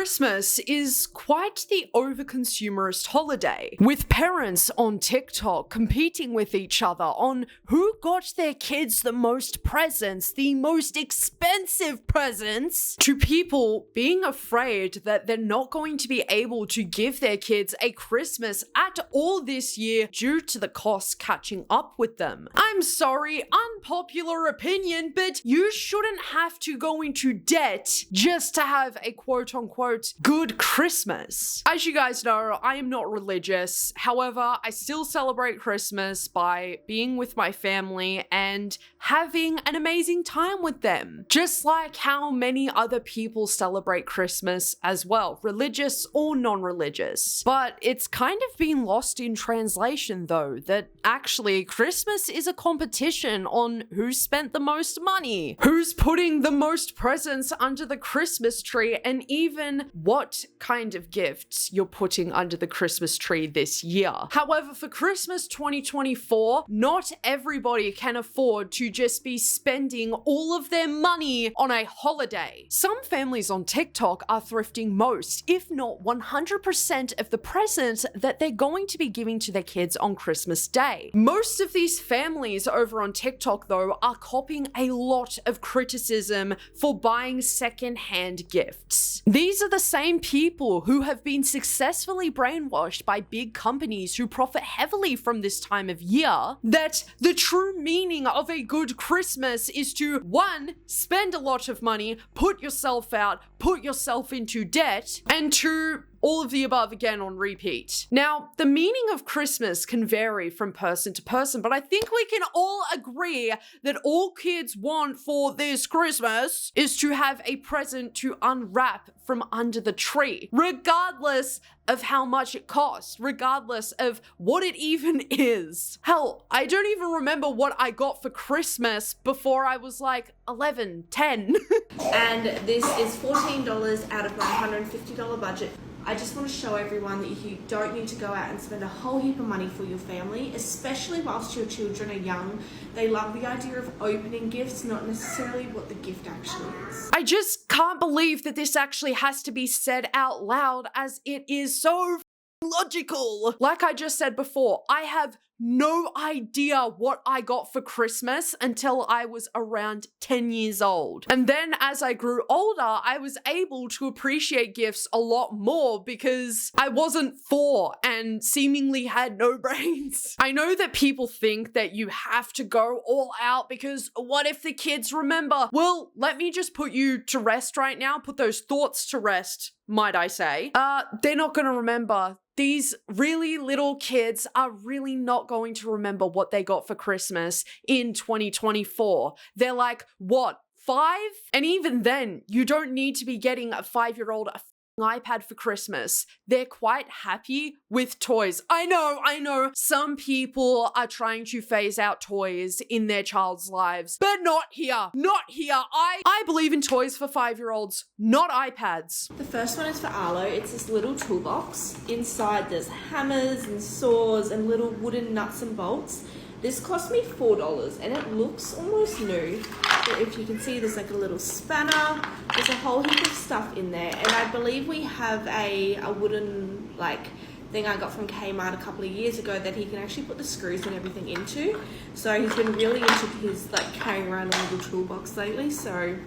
Christmas is quite the over-consumerist holiday, with parents on TikTok competing with each other on who got their kids the most presents, the most expensive presents, to people being afraid that they're not going to be able to give their kids a Christmas at all this year due to the costs catching up with them. I'm sorry, unpopular opinion, but you shouldn't have to go into debt just to have a quote-unquote good Christmas. As you guys know, I am not religious. However, I still celebrate Christmas by being with my family and having an amazing time with them. Just like how many other people celebrate Christmas as well, religious or non-religious. But it's kind of been lost in translation though, that actually Christmas is a competition on who spent the most money, who's putting the most presents under the Christmas tree, and even what kind of gifts you're putting under the Christmas tree this year. However, for Christmas 2024, not everybody can afford to just be spending all of their money on a holiday. Some families on TikTok are thrifting most, if not 100% of the presents that they're going to be giving to their kids on Christmas Day. Most of these families over on TikTok, though, are copying a lot of criticism for buying second-hand gifts. These are the same people who have been successfully brainwashed by big companies who profit heavily from this time of year that the true meaning of a good Christmas is to, 1, spend a lot of money, put yourself out, put yourself into debt, and 2, all of the above again on repeat. Now, the meaning of Christmas can vary from person to person, but I think we can all agree that all kids want for this Christmas is to have a present to unwrap from under the tree, regardless of how much it costs, regardless of what it even is. Hell, I don't even remember what I got for Christmas before I was like 11, 10. And this is $14 out of my $150 budget. I just want to show everyone that you don't need to go out and spend a whole heap of money for your family, especially whilst your children are young. They love the idea of opening gifts, not necessarily what the gift actually is. I just can't believe that this actually has to be said out loud, as it is so logical. Like I just said before, I have no idea what I got for Christmas until I was around 10 years old. And then as I grew older, I was able to appreciate gifts a lot more because I wasn't 4 and seemingly had no brains. I know that people think that you have to go all out because what if the kids remember? Well, let me just put you to rest right now, put those thoughts to rest, might I say. They're not gonna remember. These really little kids are really not going to remember what they got for Christmas in 2024. They're like, what, 5? And even then, you don't need to be getting a 5-year-old a iPad for Christmas. They're quite happy with toys. I know, some people are trying to phase out toys in their child's lives, but not here. I believe in toys for 5-year-olds, not iPads. The first one is for Arlo. It's this little toolbox. Inside there's hammers and saws and little wooden nuts and bolts. This cost me $4 and it looks almost new. But if you can see, there's like a little spanner. There's a whole heap of stuff in there. And I believe we have a wooden like thing I got from Kmart a couple of years ago that he can actually put the screws and everything into. So he's been really into his like carrying around a little toolbox lately. So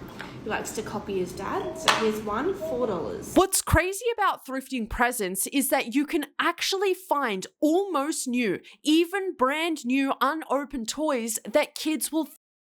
he likes to copy his dad. So here's one, $4. What's crazy about thrifting presents is that you can actually find almost new, even brand new unopened toys that kids will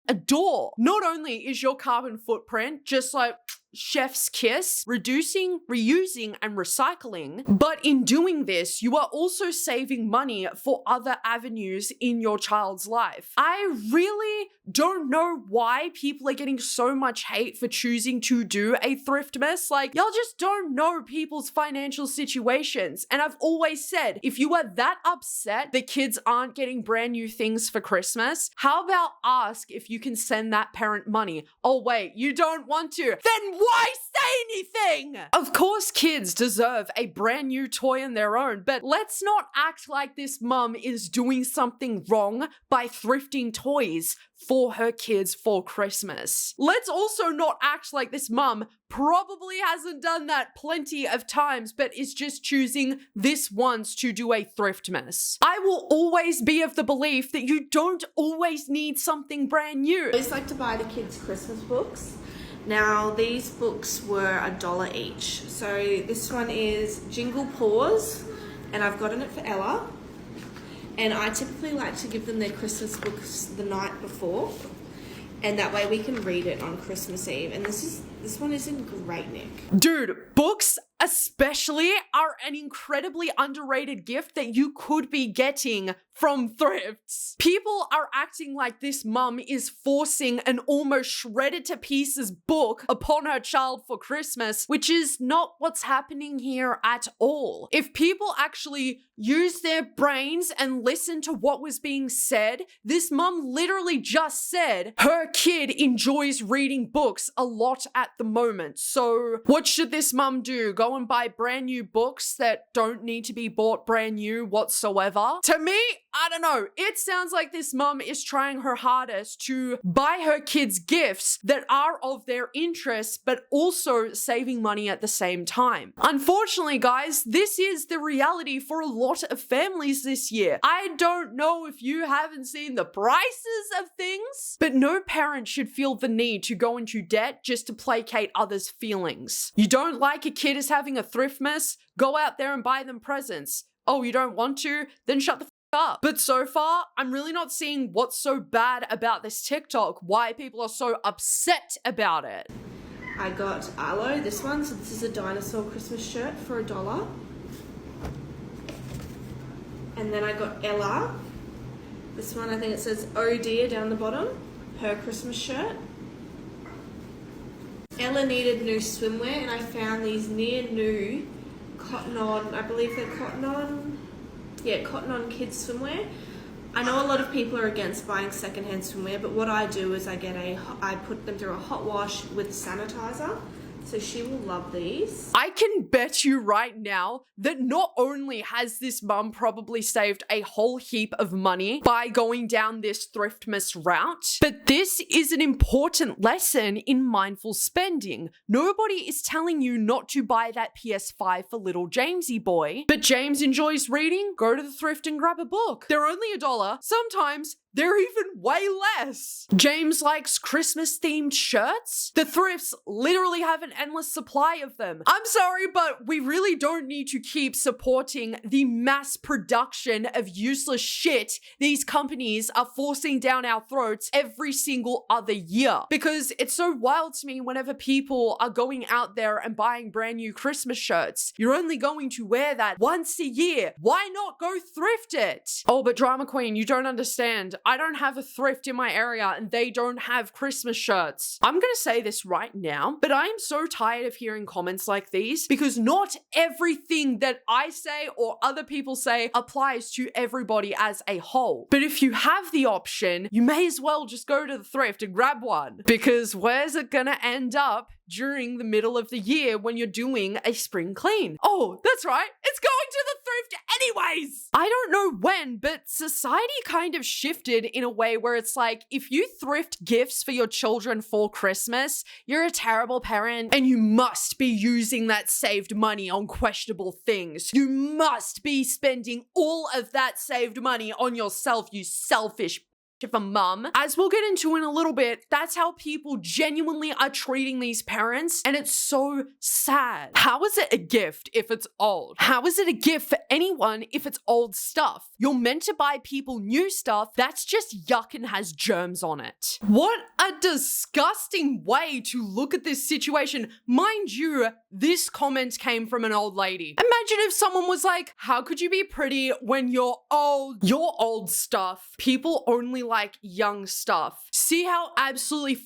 adore. Not only is your carbon footprint just like chef's kiss, reducing, reusing, and recycling, but in doing this, you are also saving money for other avenues in your child's life. I really don't know why people are getting so much hate for choosing to do a thriftmas. Like, y'all just don't know people's financial situations. And I've always said, if you are that upset that kids aren't getting brand new things for Christmas, how about ask if you can send that parent money? Oh wait, you don't want to? Then why say anything? Of course, kids deserve a brand new toy on their own, but let's not act like this mum is doing something wrong by thrifting toys for her kids for Christmas. Let's also not act like this mum probably hasn't done that plenty of times, but is just choosing this once to do a thriftmas. I will always be of the belief that you don't always need something brand new. I always like to buy the kids Christmas books. Now these books were $1 each. So this one is Jingle Paws, and I've gotten it for Ella. And I typically like to give them their Christmas books the night before, and that way we can read it on Christmas Eve. And this one is in great nick. Dude, books especially are an incredibly underrated gift that you could be getting from thrifts. People are acting like this mum is forcing an almost shredded to pieces book upon her child for Christmas, which is not what's happening here at all. If people actually use their brains and listen to what was being said, this mum literally just said her kid enjoys reading books a lot at the moment. So what should this mum do? Go and buy brand new books that don't need to be bought brand new whatsoever? To me, I don't know. It sounds like this mum is trying her hardest to buy her kids gifts that are of their interest, but also saving money at the same time. Unfortunately, guys, this is the reality for a lot of families this year. I don't know if you haven't seen the prices of things, but no parent should feel the need to go into debt just to placate others' feelings. You don't like a kid is having a thriftmas? Go out there and buy them presents. Oh, you don't want to? Then shut the up. But so far, I'm really not seeing what's so bad about this TikTok, why people are so upset about it. I got Arlo, this one. So this is a dinosaur Christmas shirt for $1. And then I got Ella. This one, I think it says "Oh dear" down the bottom. Her Christmas shirt. Ella needed new swimwear, and I found these near new cotton on, I believe they're cotton on kids swimwear. I know a lot of people are against buying secondhand swimwear, but what I do is I put them through a hot wash with sanitizer. So she will love these. I can bet you right now that not only has this mum probably saved a whole heap of money by going down this thriftmas route, but this is an important lesson in mindful spending. Nobody is telling you not to buy that PS5 for little Jamesy boy, but James enjoys reading. Go to the thrift and grab a book. They're only $1. Sometimes they're even way less. James likes Christmas themed shirts. The thrifts literally have an endless supply of them. I'm sorry, but we really don't need to keep supporting the mass production of useless shit these companies are forcing down our throats every single other year. Because it's so wild to me whenever people are going out there and buying brand new Christmas shirts. You're only going to wear that once a year. Why not go thrift it? Oh, but Drama Queen, you don't understand. I don't have a thrift in my area and they don't have Christmas shirts. I'm gonna say this right now, but I am so tired of hearing comments like these because not everything that I say or other people say applies to everybody as a whole. But if you have the option, you may as well just go to the thrift and grab one, because where's it gonna end up during the middle of the year when you're doing a spring clean? Oh, that's right. It's going to the thrift anyways. I don't know when, but society kind of shifted in a way where it's like, if you thrift gifts for your children for Christmas, you're a terrible parent and you must be using that saved money on questionable things. You must be spending all of that saved money on yourself, you selfish of a mum. As we'll get into in a little bit, that's how people genuinely are treating these parents, and it's so sad. How is it a gift if it's old? How is it a gift for anyone if it's old stuff? You're meant to buy people new stuff that's just yuck and has germs on it. What a disgusting way to look at this situation. Mind you, this comment came from an old lady. Imagine if someone was like, how could you be pretty when you're old? You're old stuff. People only like young stuff. See how absolutely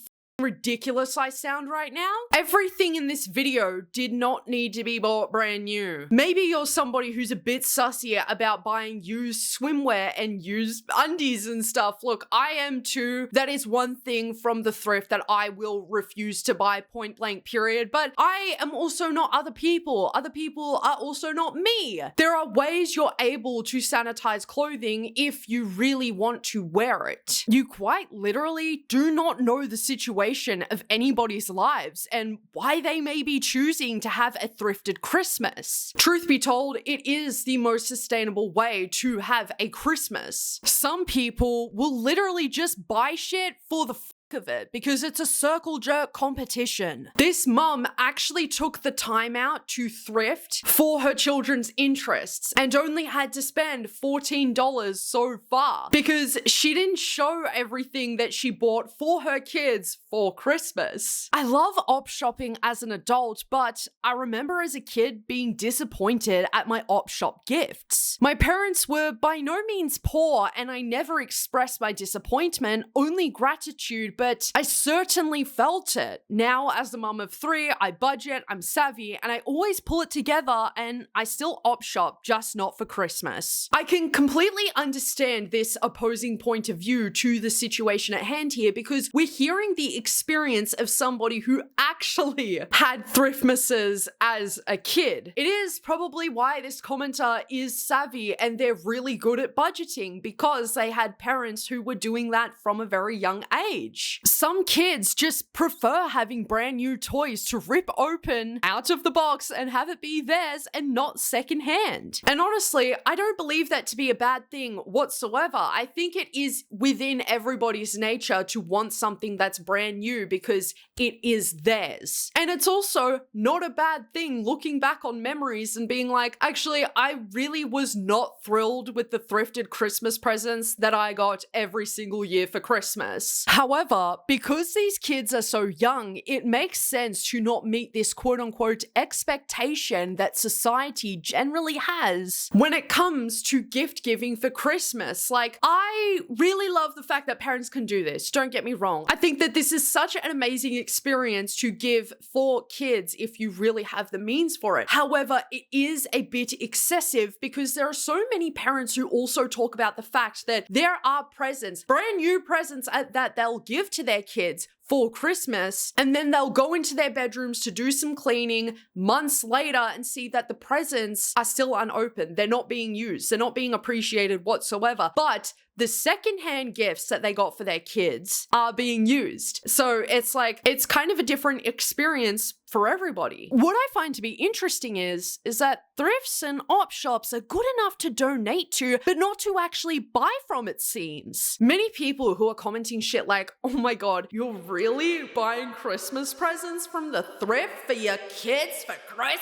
ridiculous I sound right now? Everything in this video did not need to be bought brand new. Maybe you're somebody who's a bit sussy about buying used swimwear and used undies and stuff. Look, I am too. That is one thing from the thrift that I will refuse to buy, point blank period. But I am also not other people. Other people are also not me. There are ways you're able to sanitize clothing if you really want to wear it. You quite literally do not know the situation of anybody's lives and why they may be choosing to have a thrifted Christmas. Truth be told, it is the most sustainable way to have a Christmas. Some people will literally just buy shit for the of it because it's a circle jerk competition. This mum actually took the time out to thrift for her children's interests and only had to spend $14 so far because she didn't show everything that she bought for her kids for Christmas. I love op shopping as an adult, but I remember as a kid being disappointed at my op shop gifts. My parents were by no means poor and I never expressed my disappointment, only gratitude, but I certainly felt it. Now, as the mum of 3, I budget, I'm savvy, and I always pull it together, and I still op shop, just not for Christmas. I can completely understand this opposing point of view to the situation at hand here because we're hearing the experience of somebody who actually had thriftmases as a kid. It is probably why this commenter is savvy and they're really good at budgeting because they had parents who were doing that from a very young age. Some kids just prefer having brand new toys to rip open out of the box and have it be theirs and not secondhand. And honestly, I don't believe that to be a bad thing whatsoever. I think it is within everybody's nature to want something that's brand new because it is theirs. And it's also not a bad thing looking back on memories and being like, actually, I really was not thrilled with the thrifted Christmas presents that I got every single year for Christmas. However, because these kids are so young, it makes sense to not meet this quote-unquote expectation that society generally has when it comes to gift giving for Christmas. Like, I really love the fact that parents can do this, don't get me wrong. I think that this is such an amazing experience to give for kids if you really have the means for it. However, it is a bit excessive because there are so many parents who also talk about the fact that there are presents, brand new presents that they'll give to their kids for Christmas, and then they'll go into their bedrooms to do some cleaning months later and see that the presents are still unopened. They're not being used. They're not being appreciated whatsoever. But the secondhand gifts that they got for their kids are being used. So it's like, it's kind of a different experience for everybody. What I find to be interesting is that thrifts and op shops are good enough to donate to, but not to actually buy from, it seems. Many people who are commenting shit like, oh my god, you're really buying Christmas presents from the thrift for your kids for Christmas?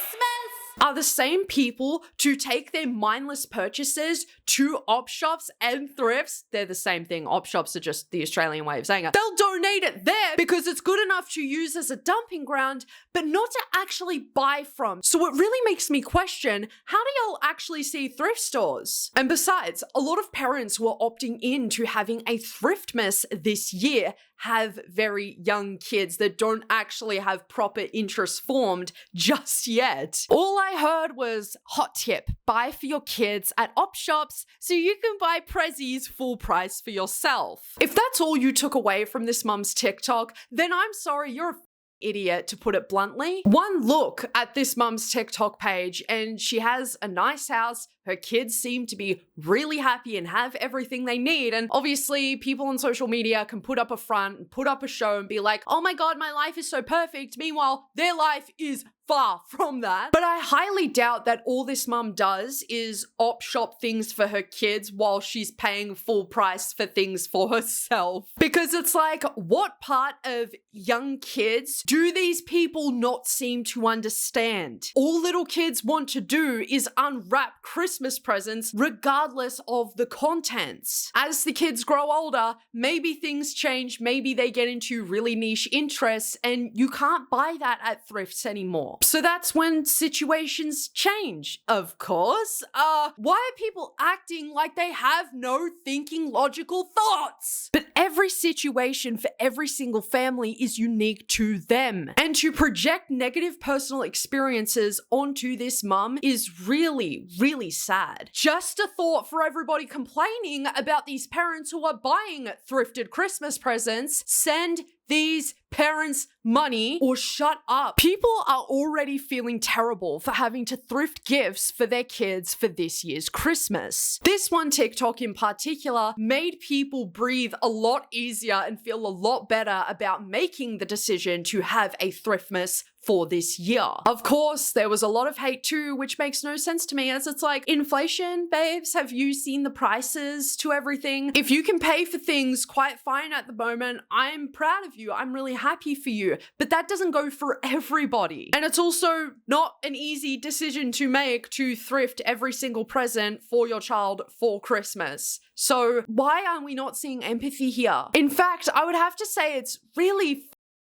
Are the same people to take their mindless purchases to op shops and thrifts. They're the same thing. Op shops are just the Australian way of saying it. They'll donate it there because it's good enough to use as a dumping ground, but not to actually buy from. So it really makes me question, how do y'all actually see thrift stores? And besides, a lot of parents were opting in to having a thriftmas this year have very young kids that don't actually have proper interests formed just yet. All I heard was, hot tip, buy for your kids at op shops so you can buy prezzies full price for yourself. If that's all you took away from this mum's TikTok, then I'm sorry, you're a idiot, to put it bluntly. One look at this mum's TikTok page and she has a nice house. Her kids seem to be really happy and have everything they need. And obviously people on social media can put up a front and put up a show and be like, oh my god, my life is so perfect. Meanwhile, their life is far from that. But I highly doubt that all this mum does is op shop things for her kids while she's paying full price for things for herself. Because it's like, what part of young kids do these people not seem to understand? All little kids want to do is unwrap Christmas Christmas presents regardless of the contents. As the kids grow older, maybe things change, maybe they get into really niche interests, and you can't buy that at thrifts anymore. So that's when situations change, of course. Why are people acting like they have no thinking, logical thoughts? But every situation for every single family is unique to them. And to project negative personal experiences onto this mum is really, really sad. Just a thought for everybody complaining about these parents who are buying thrifted Christmas presents: send these parents money or shut up. People are already feeling terrible for having to thrift gifts for their kids for this year's Christmas. This one TikTok in particular made people breathe a lot easier and feel a lot better about making the decision to have a Thriftmas for this year. Of course, there was a lot of hate too, which makes no sense to me, as it's like, inflation, babes, have you seen the prices to everything? If you can pay for things quite fine at the moment, I'm proud of you. I'm really happy for you. But that doesn't go for everybody. And it's also not an easy decision to make to thrift every single present for your child for Christmas. So why are we not seeing empathy here? In fact, I would have to say it's really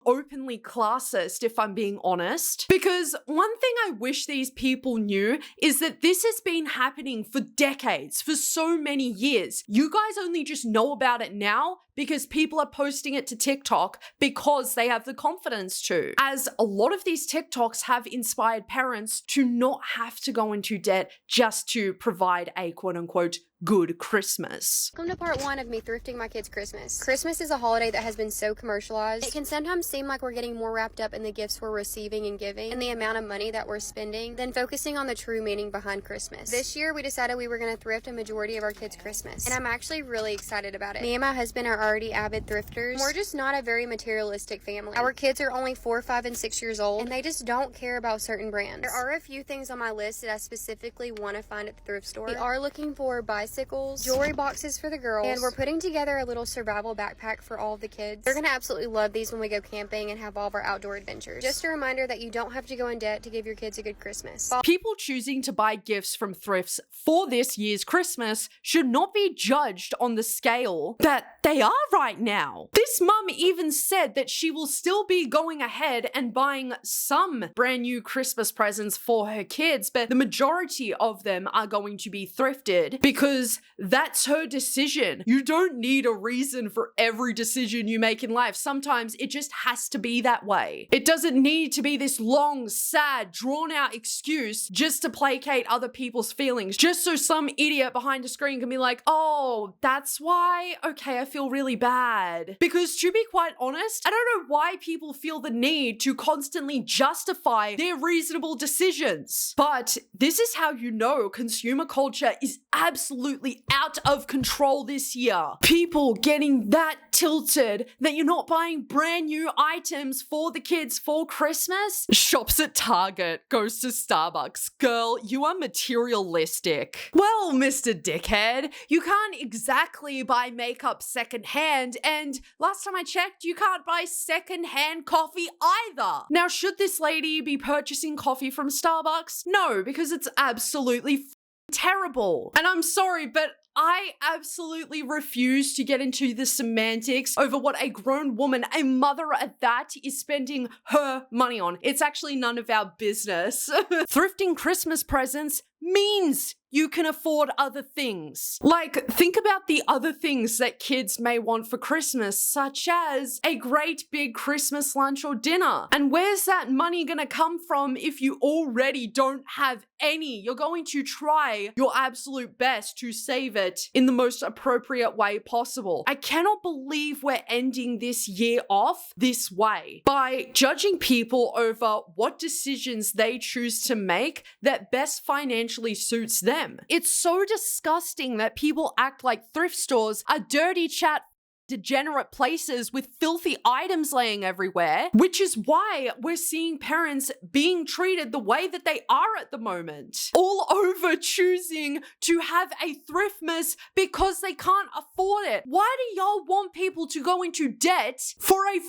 openly classist, if I'm being honest. Because one thing I wish these people knew is that this has been happening for decades, for so many years. You guys only just know about it now because people are posting it to TikTok because they have the confidence to. As a lot of these TikToks have inspired parents to not have to go into debt just to provide a quote-unquote good Christmas. Welcome to part 1 of me thrifting my kids' Christmas. Christmas is a holiday that has been so commercialized. It can sometimes seem like we're getting more wrapped up in the gifts we're receiving and giving and the amount of money that we're spending than focusing on the true meaning behind Christmas. This year, we decided we were going to thrift a majority of our kids' Christmas, and I'm actually really excited about it. Me and my husband are already avid thrifters. We're just not a very materialistic family. Our kids are only 4, 5, and 6 years old, and they just don't care about certain brands. There are a few things on my list that I specifically want to find at the thrift store. We are looking for bicycles, jewelry boxes for the girls, and we're putting together a little survival backpack for all of the kids. They're gonna absolutely love these when we go camping and have all of our outdoor adventures. Just a reminder that you don't have to go in debt to give your kids a good Christmas. People choosing to buy gifts from thrifts for this year's Christmas should not be judged on the scale that they are right now. This mum even said that she will still be going ahead and buying some brand new Christmas presents for her kids, but the majority of them are going to be thrifted because that's her decision. You don't need a reason for every decision you make in life. Sometimes it just has to be that way. It doesn't need to be this long, sad, drawn-out excuse just to placate other people's feelings, just so some idiot behind a screen can be like, oh, that's why? Okay, I feel really bad. Because to be quite honest, I don't know why people feel the need to constantly justify their reasonable decisions. But this is how you know consumer culture is absolutely out of control this year. People getting that tilted that you're not buying brand new items for the kids for Christmas. Shops at Target, goes to Starbucks. Girl, you are materialistic. Well, Mr. Dickhead, you can't exactly buy makeup secondhand, and last time I checked, you can't buy secondhand coffee either. Now, should this lady be purchasing coffee from Starbucks? No, because it's absolutely terrible. And I'm sorry, but I absolutely refuse to get into the semantics over what a grown woman, a mother at that, is spending her money on. It's actually none of our business. Thrifting Christmas presents means you can afford other things. Like, think about the other things that kids may want for Christmas, such as a great big Christmas lunch or dinner. And where's that money gonna come from if you already don't have any? You're going to try your absolute best to save it in the most appropriate way possible. I cannot believe we're ending this year off this way by judging people over what decisions they choose to make that best financially suits them. It's so disgusting that people act like thrift stores are dirty chat degenerate places with filthy items laying everywhere, which is why we're seeing parents being treated the way that they are at the moment. All over choosing to have a Thriftmas because they can't afford it. Why do y'all want people to go into debt for a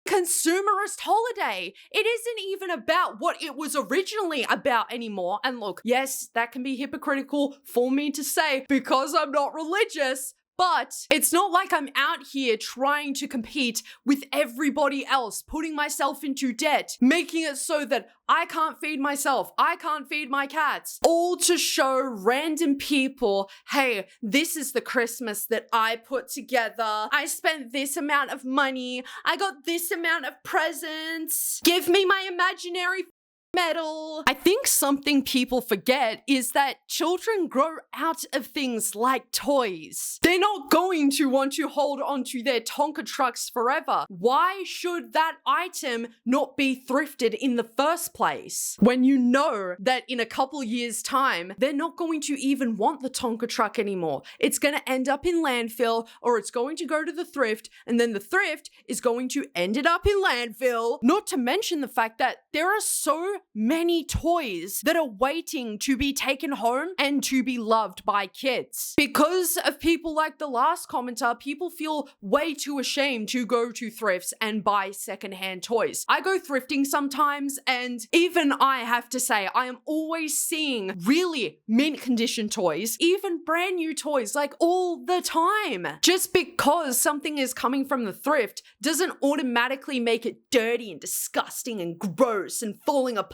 consumerist holiday. It isn't even about what it was originally about anymore. And look, yes, that can be hypocritical for me to say because I'm not religious. But it's not like I'm out here trying to compete with everybody else, putting myself into debt, making it so that I can't feed myself, I can't feed my cats, all to show random people, hey, this is the Christmas that I put together. I spent this amount of money. I got this amount of presents. Give me my imaginary medal. I think something people forget is that children grow out of things like toys. They're not going to want to hold onto their Tonka trucks forever. Why should that item not be thrifted in the first place? When you know that in a couple years' time, they're not going to even want the Tonka truck anymore. It's going to end up in landfill, or it's going to go to the thrift, and then the thrift is going to end it up in landfill. Not to mention the fact that there are so many toys that are waiting to be taken home and to be loved by kids. Because of people like the last commenter, people feel way too ashamed to go to thrifts and buy secondhand toys. I go thrifting sometimes, and even I have to say, I am always seeing really mint condition toys, even brand new toys, like all the time. Just because something is coming from the thrift doesn't automatically make it dirty and disgusting and gross and falling apart.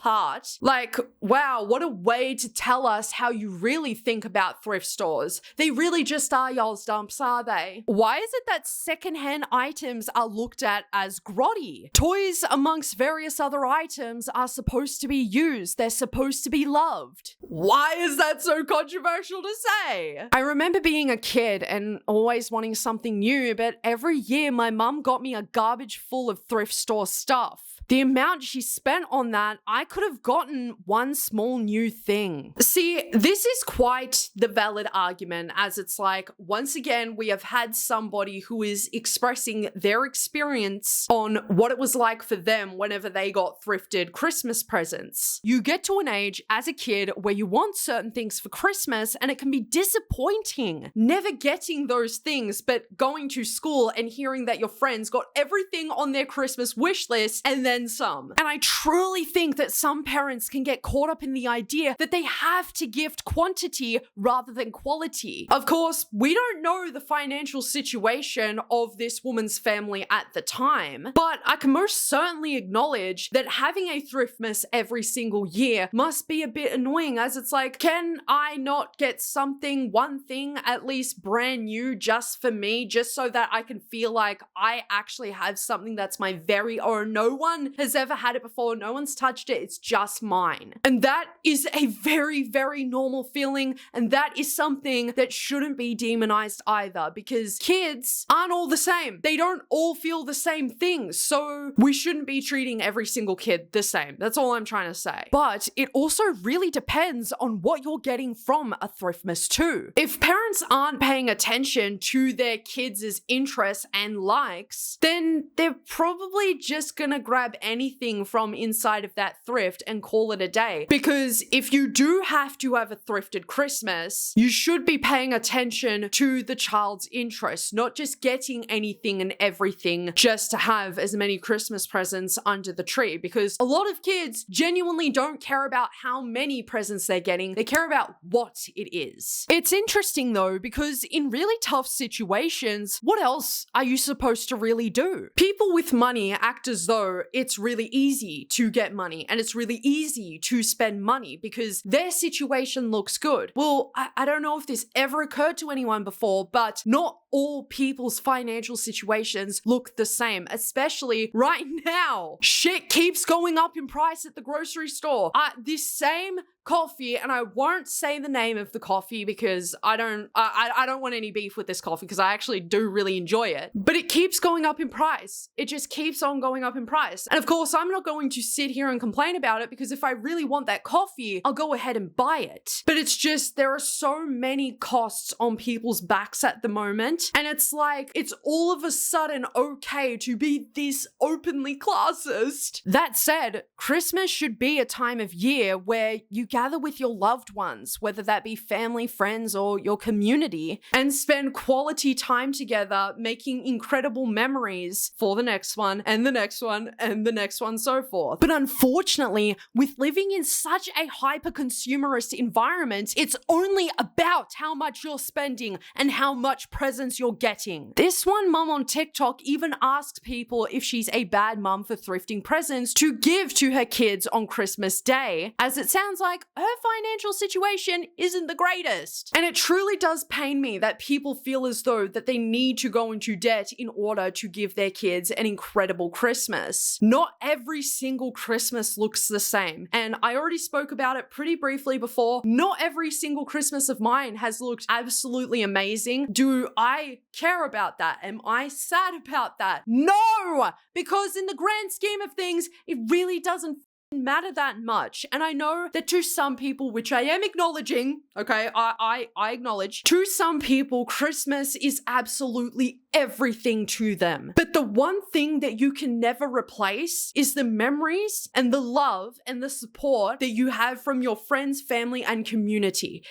Like, wow, what a way to tell us how you really think about thrift stores. They really just are y'all's dumps, are they? Why is it that secondhand items are looked at as grotty? Toys, amongst various other items, are supposed to be used. They're supposed to be loved. Why is that so controversial to say? I remember being a kid and always wanting something new, but every year my mum got me a garbage full of thrift store stuff. The amount she spent on that, I could have gotten one small new thing. See, this is quite the valid argument, as it's like, once again, we have had somebody who is expressing their experience on what it was like for them whenever they got thrifted Christmas presents. You get to an age as a kid where you want certain things for Christmas, and it can be disappointing never getting those things, but going to school and hearing that your friends got everything on their Christmas wish list and then some. And I truly think that some parents can get caught up in the idea that they have to gift quantity rather than quality. Of course, we don't know the financial situation of this woman's family at the time, but I can most certainly acknowledge that having a thriftmas every single year must be a bit annoying, as it's like, can I not get something, one thing at least brand new just for me, just so that I can feel like I actually have something that's my very own? No one has ever had it before. No one's touched it. It's just mine. And that is a very, very normal feeling. And that is something that shouldn't be demonized either, because kids aren't all the same. They don't all feel the same things. So we shouldn't be treating every single kid the same. That's all I'm trying to say. But it also really depends on what you're getting from a thriftmas too. If parents aren't paying attention to their kids' interests and likes, then they're probably just gonna grab anything from inside of that thrift and call it a day. Because if you do have to have a thrifted Christmas, you should be paying attention to the child's interests, not just getting anything and everything just to have as many Christmas presents under the tree. Because a lot of kids genuinely don't care about how many presents they're getting, they care about what it is. It's interesting though, because in really tough situations, what else are you supposed to really do? People with money act as though it's really easy to get money and it's really easy to spend money because their situation looks good. Well, I don't know if this ever occurred to anyone before, but not all people's financial situations look the same, especially right now. Shit keeps going up in price at the grocery store. This same coffee, and I won't say the name of the coffee because I don't want any beef with this coffee because I actually do really enjoy it, but it keeps going up in price. It just keeps on going up in price. And of course, I'm not going to sit here and complain about it because if I really want that coffee, I'll go ahead and buy it. But it's just, there are so many costs on people's backs at the moment. And it's like, it's all of a sudden okay to be this openly classist. That said, Christmas should be a time of year where you gather with your loved ones, whether that be family, friends, or your community, and spend quality time together, making incredible memories for the next one, and the next one, and the next one, so forth. But unfortunately, with living in such a hyper-consumerist environment, it's only about how much you're spending and how much presents you're getting. This one mum on TikTok even asks people if she's a bad mum for thrifting presents to give to her kids on Christmas Day, as it sounds like her financial situation isn't the greatest. And it truly does pain me that people feel as though that they need to go into debt in order to give their kids an incredible Christmas. Not every single Christmas looks the same. And I already spoke about it pretty briefly before. Not every single Christmas of mine has looked absolutely amazing. Do I care about that? Am I sad about that? No! Because in the grand scheme of things, it really doesn't matter that much. And I know that to some people, which I am acknowledging, okay, I acknowledge, to some people, Christmas is absolutely everything to them. But the one thing that you can never replace is the memories and the love and the support that you have from your friends, family, and community.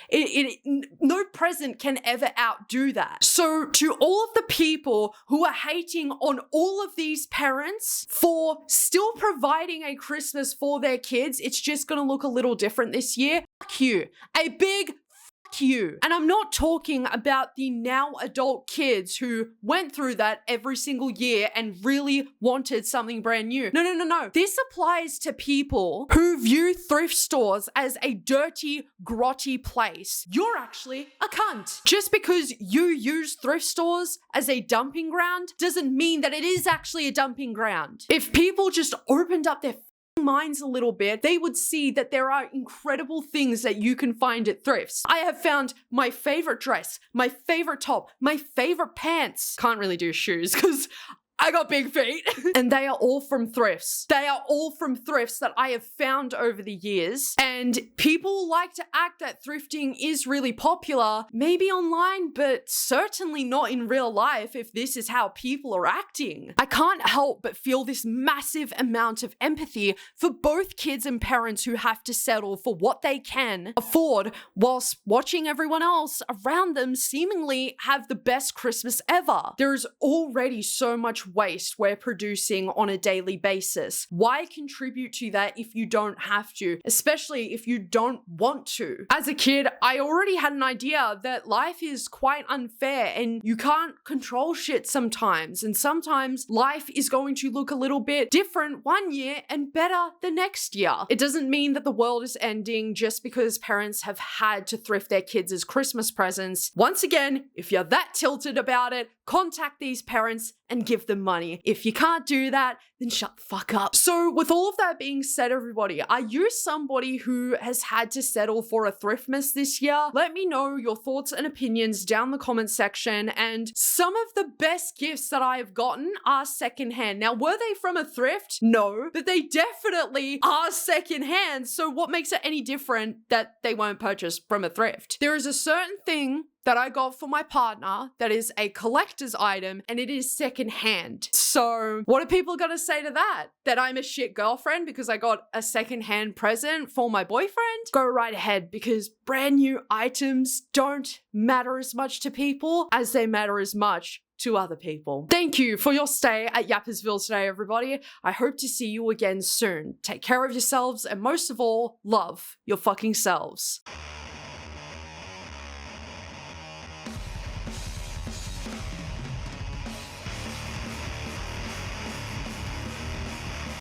No present can ever outdo that. So to all of the people who are hating on all of these parents for still providing a Christmas for their kids, it's just gonna look a little different this year. Fuck you. A big you. And I'm not talking about the now adult kids who went through that every single year and really wanted something brand new. No. This applies to people who view thrift stores as a dirty, grotty place. You're actually a cunt. Just because you use thrift stores as a dumping ground doesn't mean that it is actually a dumping ground. If people just opened up their minds a little bit, they would see that there are incredible things that you can find at thrifts. I have found my favorite dress, my favorite top, my favorite pants. Can't really do shoes because I got big feet. And they are all from thrifts. They are all from thrifts that I have found over the years. And people like to act that thrifting is really popular, maybe online, but certainly not in real life if this is how people are acting. I can't help but feel this massive amount of empathy for both kids and parents who have to settle for what they can afford whilst watching everyone else around them seemingly have the best Christmas ever. There is already so much waste we're producing on a daily basis. Why contribute to that if you don't have to, especially if you don't want to? As a kid, I already had an idea that life is quite unfair and you can't control shit sometimes. And sometimes life is going to look a little bit different one year and better the next year. It doesn't mean that the world is ending just because parents have had to thrift their kids as Christmas presents. Once again, if you're that tilted about it, contact these parents and give them money. If you can't do that, then shut the fuck up. So with all of that being said, everybody, are you somebody who has had to settle for a thriftmas this year? Let me know your thoughts and opinions down the comment section. And some of the best gifts that I have gotten are secondhand. Now, were they from a thrift? No, but they definitely are secondhand. So what makes it any different that they weren't purchased from a thrift? There is a certain thing that I got for my partner that is a collector's item and it is secondhand. So what are people gonna say to that? That I'm a shit girlfriend because I got a secondhand present for my boyfriend? Go right ahead, because brand new items don't matter as much to people as they matter as much to other people. Thank you for your stay at Yappersville today, everybody. I hope to see you again soon. Take care of yourselves and most of all, love your fucking selves.